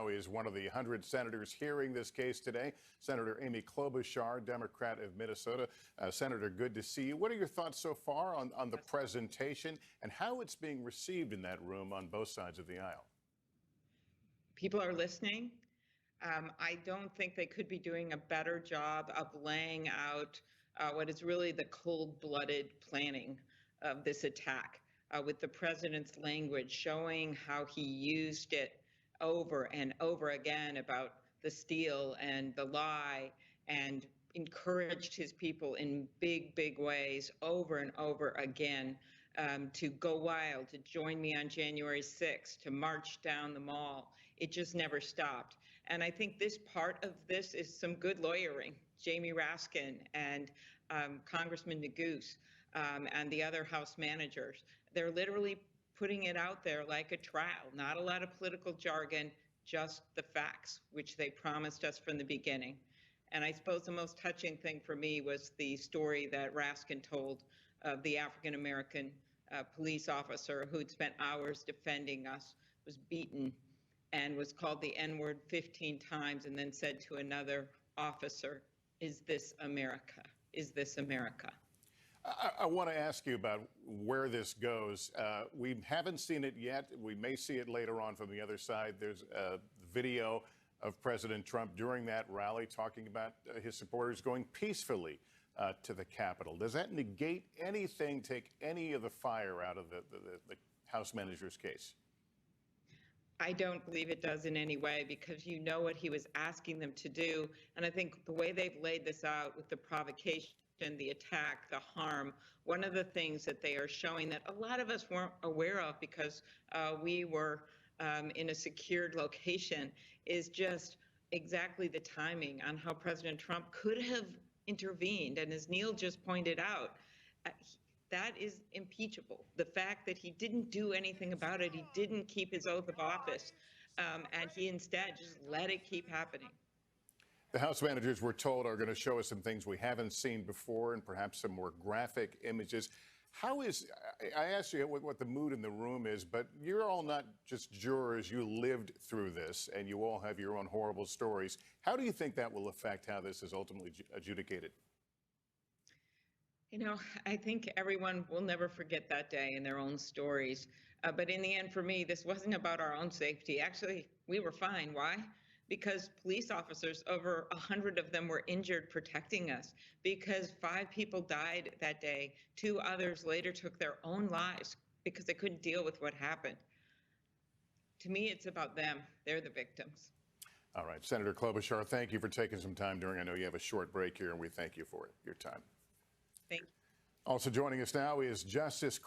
Is one of the 100 senators hearing this case today. Senator Amy Klobuchar, Democrat of Minnesota. Senator, good to see you. What are your thoughts so far on the presentation and how it's being received in that room on both sides of the aisle? People are listening. I don't think they could be doing a better job of laying out what is really the cold-blooded planning of this attack, with the president's language showing how he used it over and over again about the steal and the lie, and encouraged his people in big ways over and over again to go wild, to join me on January 6th, to march down the mall. It just never stopped. And I think this part of this is some good lawyering. Jamie Raskin and Congressman Neguse and the other House managers, they're literally putting it out there like a trial. Not a lot of political jargon, just the facts, which they promised us from the beginning. And I suppose the most touching thing for me was the story that Raskin told of the African-American police officer who'd spent hours defending us, was beaten, and was called the N-word 15 times, and then said to another officer, "Is this America? Is this America?" I want to ask you about where this goes. We haven't seen it yet. We may see it later on from the other side. There's a video of President Trump during that rally talking about his supporters going peacefully to the Capitol. Does that negate anything, take any of the fire out of the House manager's case? I don't believe it does in any way, because you know what he was asking them to do. And I think the way they've laid this out with the provocation, the attack, the harm, one of the things that they are showing that a lot of us weren't aware of because we were in a secured location, is just exactly the timing on how President Trump could have intervened. And as Neil just pointed out, that is impeachable. The fact that he didn't do anything about it, he didn't keep his oath of office, and he instead just let it keep happening. The House managers, we're told, are going to show us some things we haven't seen before and perhaps some more graphic images. I asked you what the mood in the room is, but you're all not just jurors. You lived through this, and you all have your own horrible stories. How do you think that will affect how this is ultimately adjudicated? You know, I think everyone will never forget that day in their own stories. But in the end, for me, this wasn't about our own safety. Actually, we were fine. Why? Because police officers, over 100 of them, were injured protecting us, because 5 people died that day. 2 others later took their own lives because they couldn't deal with what happened. To me, it's about them. They're the victims. All right. Senator Klobuchar, thank you for taking some time during. I know you have a short break here, and we thank you for your time. Thank you. Also joining us now is Justice